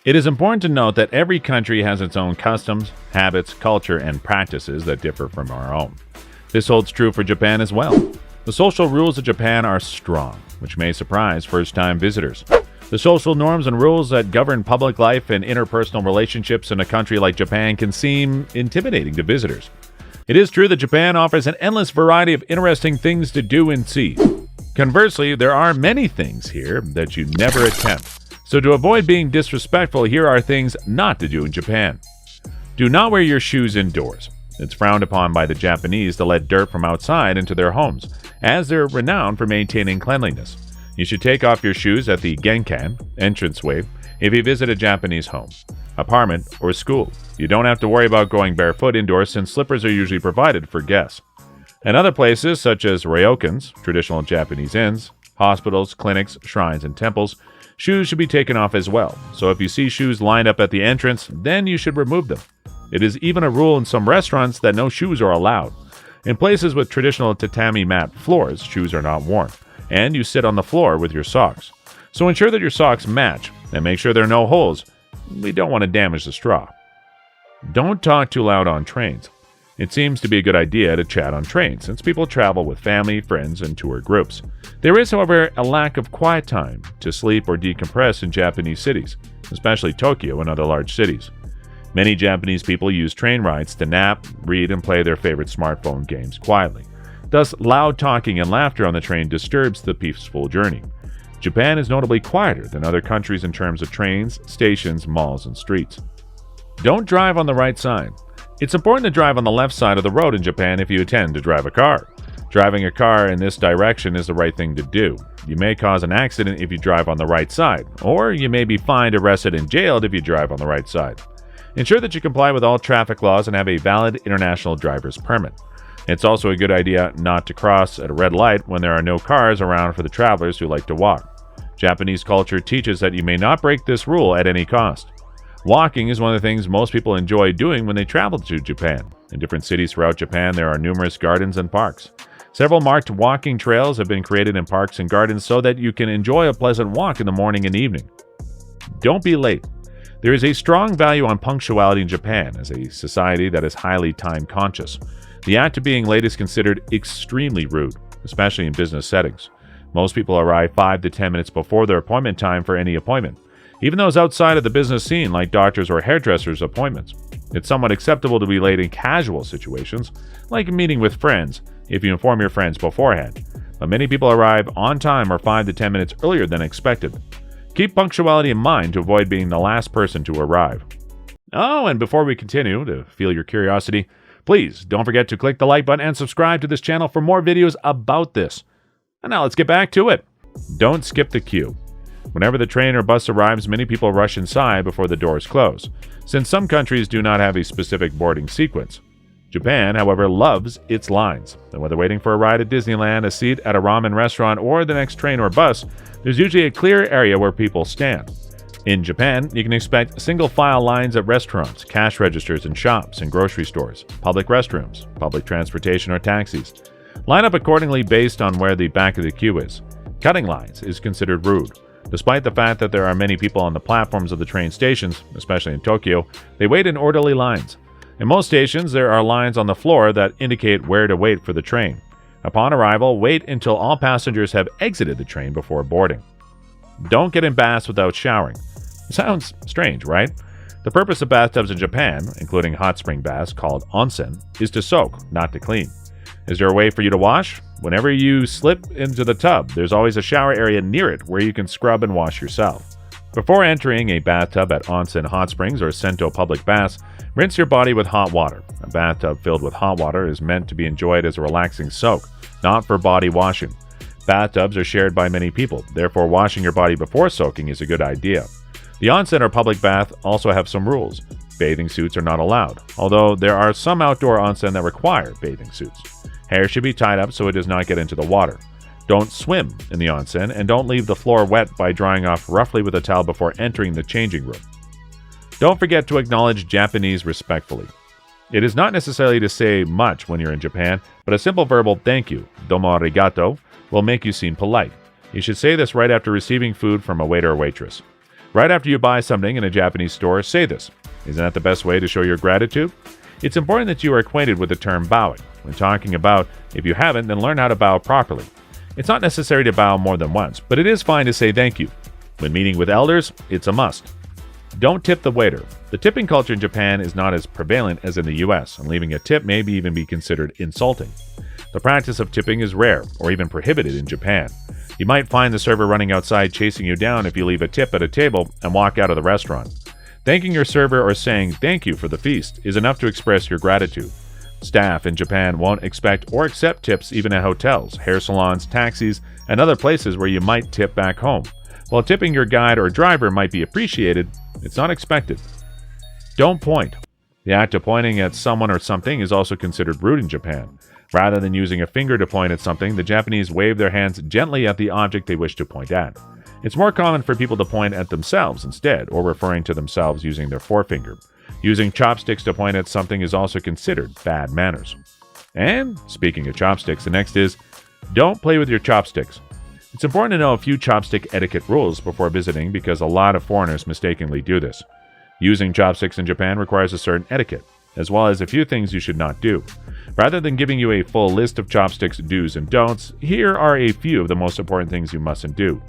It is important to note that every country has its own customs, habits, culture, and practices that differ from our own. This holds true for Japan as well. The social rules of Japan are strong, which may surprise first-time visitors. The social norms and rules that govern public life and interpersonal relationships in a country like Japan can seem intimidating to visitors. It is true that Japan offers an endless variety of interesting things to do and see. Conversely, there are many things here that you never attempt. So to avoid being disrespectful, here are things not to do in Japan. Do not wear your shoes indoors. It's frowned upon by the Japanese to let dirt from outside into their homes, as they're renowned for maintaining cleanliness. You should take off your shoes at the genkan, entranceway, if you visit a Japanese home, apartment, or school. You don't have to worry about going barefoot indoors since slippers are usually provided for guests. In other places, such as ryokans, traditional Japanese inns, hospitals, clinics, shrines, and temples, shoes should be taken off as well. So if you see shoes lined up at the entrance, then you should remove them. It is even a rule in some restaurants that no shoes are allowed. In places with traditional tatami mat floors, shoes are not worn, and you sit on the floor with your socks. So ensure that your socks match, and make sure there are no holes. We don't want to damage the straw. Don't talk too loud on trains. It seems to be a good idea to chat on trains, since people travel with family, friends, and tour groups. There is, however, a lack of quiet time to sleep or decompress in Japanese cities, especially Tokyo and other large cities. Many Japanese people use train rides to nap, read, and play their favorite smartphone games quietly. Thus, loud talking and laughter on the train disturbs the peaceful journey. Japan is notably quieter than other countries in terms of trains, stations, malls, and streets. Don't drive on the right side. It's important to drive on the left side of the road in Japan if you intend to drive a car. Driving a car in this direction is the right thing to do. You may cause an accident if you drive on the right side, or you may be fined, arrested, and jailed if you drive on the right side. Ensure that you comply with all traffic laws and have a valid international driver's permit. It's also a good idea not to cross at a red light when there are no cars around for the travelers who like to walk. Japanese culture teaches that you may not break this rule at any cost. Walking is one of the things most people enjoy doing when they travel to Japan. In different cities throughout Japan, there are numerous gardens and parks. Several marked walking trails have been created in parks and gardens so that you can enjoy a pleasant walk in the morning and evening. Don't be late. There is a strong value on punctuality in Japan as a society that is highly time-conscious. The act of being late is considered extremely rude, especially in business settings. Most people arrive 5 to 10 minutes before their appointment time for any appointment, even those outside of the business scene like doctors or hairdressers' appointments. It's somewhat acceptable to be late in casual situations, like a meeting with friends, if you inform your friends beforehand. But many people arrive on time or 5 to 10 minutes earlier than expected. Keep punctuality in mind to avoid being the last person to arrive. Oh, and before we continue, to feel your curiosity, please don't forget to click the like button and subscribe to this channel for more videos about this. And now let's get back to it. Don't skip the queue. Whenever the train or bus arrives, many people rush inside before the doors close, since some countries do not have a specific boarding sequence. Japan, however, loves its lines, and whether waiting for a ride at Disneyland, a seat at a ramen restaurant, or the next train or bus, there's usually a clear area where people stand. In Japan, you can expect single-file lines at restaurants, cash registers in shops and grocery stores, public restrooms, public transportation, or taxis. Line up accordingly based on where the back of the queue is. Cutting lines is considered rude. Despite the fact that there are many people on the platforms of the train stations, especially in Tokyo, they wait in orderly lines. In most stations, there are lines on the floor that indicate where to wait for the train. Upon arrival, wait until all passengers have exited the train before boarding. Don't get in baths without showering. Sounds strange, right? The purpose of bathtubs in Japan, including hot spring baths called onsen, is to soak, not to clean. Is there a way for you to wash? Whenever you slip into the tub, there's always a shower area near it where you can scrub and wash yourself. Before entering a bathtub at onsen hot springs or Sento public baths, rinse your body with hot water. A bathtub filled with hot water is meant to be enjoyed as a relaxing soak, not for body washing. Bathtubs are shared by many people, therefore washing your body before soaking is a good idea. The onsen or public bath also have some rules. Bathing suits are not allowed, although there are some outdoor onsen that require bathing suits. Hair should be tied up so it does not get into the water. Don't swim in the onsen, and don't leave the floor wet by drying off roughly with a towel before entering the changing room. Don't forget to acknowledge Japanese respectfully. It is not necessarily to say much when you're in Japan, but a simple verbal thank you, domo arigato, will make you seem polite. You should say this right after receiving food from a waiter or waitress. Right after you buy something in a Japanese store, say this. Isn't that the best way to show your gratitude? It's important that you are acquainted with the term bowing. When talking about, if you haven't, then learn how to bow properly. It's not necessary to bow more than once, but it is fine to say thank you. When meeting with elders, it's a must. Don't tip the waiter. The tipping culture in Japan is not as prevalent as in the US, and leaving a tip may even be considered insulting. The practice of tipping is rare, or even prohibited in Japan. You might find the server running outside chasing you down if you leave a tip at a table and walk out of the restaurant. Thanking your server or saying thank you for the feast is enough to express your gratitude. Staff in Japan won't expect or accept tips even at hotels, hair salons, taxis, and other places where you might tip back home. While tipping your guide or driver might be appreciated, it's not expected. Don't point. The act of pointing at someone or something is also considered rude in Japan. Rather than using a finger to point at something, the Japanese wave their hands gently at the object they wish to point at. It's more common for people to point at themselves instead, or referring to themselves using their forefinger. Using chopsticks to point at something is also considered bad manners. And speaking of chopsticks, the next is, don't play with your chopsticks. It's important to know a few chopstick etiquette rules before visiting because a lot of foreigners mistakenly do this. Using chopsticks in Japan requires a certain etiquette, as well as a few things you should not do. Rather than giving you a full list of chopsticks do's and don'ts, here are a few of the most important things you mustn't do.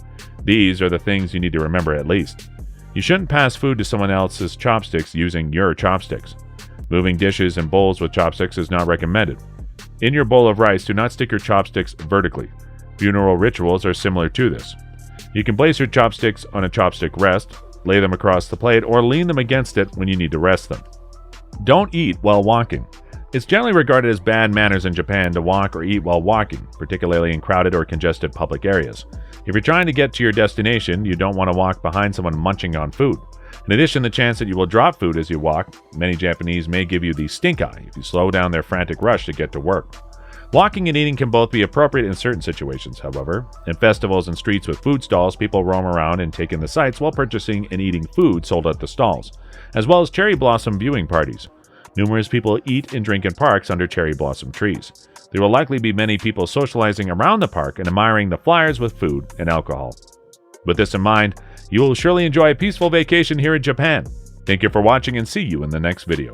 These are the things you need to remember at least. You shouldn't pass food to someone else's chopsticks using your chopsticks. Moving dishes and bowls with chopsticks is not recommended. In your bowl of rice, do not stick your chopsticks vertically. Funeral rituals are similar to this. You can place your chopsticks on a chopstick rest, lay them across the plate, or lean them against it when you need to rest them. Don't eat while walking. It's generally regarded as bad manners in Japan to walk or eat while walking, particularly in crowded or congested public areas. If you're trying to get to your destination, you don't want to walk behind someone munching on food. In addition, the chance that you will drop food as you walk, many Japanese may give you the stink eye if you slow down their frantic rush to get to work. Walking and eating can both be appropriate in certain situations, however. In festivals and streets with food stalls, people roam around and take in the sights while purchasing and eating food sold at the stalls, as well as cherry blossom viewing parties. Numerous people eat and drink in parks under cherry blossom trees. There will likely be many people socializing around the park and admiring the flyers with food and alcohol. With this in mind, you will surely enjoy a peaceful vacation here in Japan. Thank you for watching and see you in the next video.